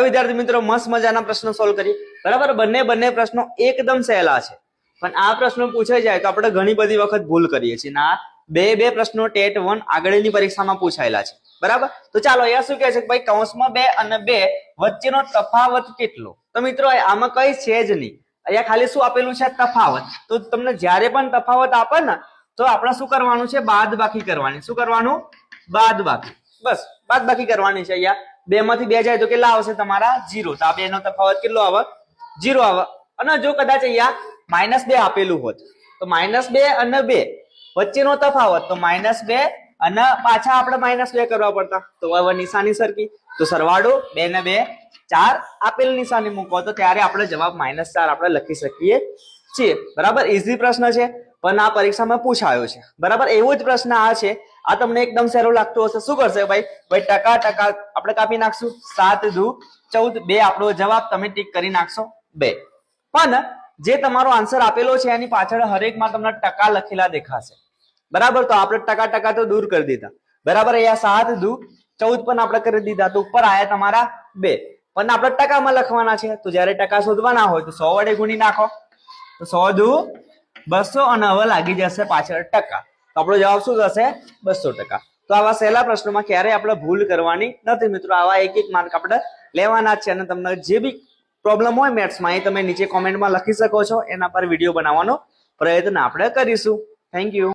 વિદ્યાર્થી મિત્રો મસ્ત મજાના પ્રશ્નો સોલ્વ કરી બરાબર। બંને પ્રશ્નો એકદમ સહેલા છે, પણ આ પ્રશ્નો પૂછાઈ જાય તો આપણે ઘણી બધી વખત ભૂલ કરીએ છીએ। ના બે પ્રશ્નો ટેટ 1 આગળની પરીક્ષામાં પૂછાયેલા છે બરાબર। તો ચાલો અહીંયા શું કહે છે કે ભાઈ કૌંસમાં 2 અને 2 વચ્ચેનો તફાવત કેટલો? તો મિત્રો આમાં કઈ છે જ નહીં, અહીંયા ખાલી શું આપેલું છે? તફાવત। તો તમને જ્યારે પણ તફાવત આપે ને તો આપણે શું કરવાનું છે? બાદબાકી કરવાની। શું કરવાનું? બાદબાકી। બસ બાદબાકી કરવાની છે। અહીંયા 2 માંથી 2 જાય તો કેટલા આવશે તમારા? 0। તો આ બે નો તફાવત કેટલો આવે? 0 આવે। અને જો કદાચ અહીંયા -2 આપેલું હોત તો -2 અને 2 વચ્ચેનો તફાવત તો -2 અને પાછા આપણે -2 કરવા પડતા, તો હવે નિશાની સરખી, તો સરવાળો 2 ને 2 4 આપેલ નિશાની મૂકો તો ત્યારે આપણે જવાબ -4 આપણે લખી શકીએ છીએ બરાબર। ઈઝી પ્રશ્ન છે પણ આ પરીક્ષામાં પૂછાયો છે બરાબર। એવો જ પ્રશ્ન આ છે, આ તમને એકદમ સહેલો લાગતો હશે। શું કરશે ભાઈ? ટકા આપણે કાપી નાખશું। 7 દુ 14, 2 આપણો જવાબ તમે ટીક કરી નાખશો 2। પણ જે તમારો આન્સર આપેલો છે એની પાછળ હરેકમાં તમને ટકા લખેલા દેખાશે બરાબર। તો આપણે ટકા તો દૂર કરી દીધા બરાબર। અહીંયા 7 દુ 14 પણ આપણે કરી દીધા, તો ઉપર આયા તમારા 2, પણ આપણે ટકામાં લખવાના છે। તો જયારે ટકા શોધવાના હોય તો 100 વડે ગુણી નાખો, તો 100 દુ 200 અને હવે લાગી જશે પાછળ ટકા, તો આપણો જવાબ શું થશે? 200%। તો આવા સહેલા પ્રશ્નોમાં ક્યારેય આપણે ભૂલ કરવાની નથી મિત્રો। આવા એક માર્ક આપણે લેવાના જ છે, અને તમને જે બી પ્રોબ્લેમ હોય મેથ્સમાં એ તમે નીચે કોમેન્ટમાં લખી શકો છો, એના પર વિડીયો બનાવવાનો પ્રયત્ન આપણે કરીશું। Thank you.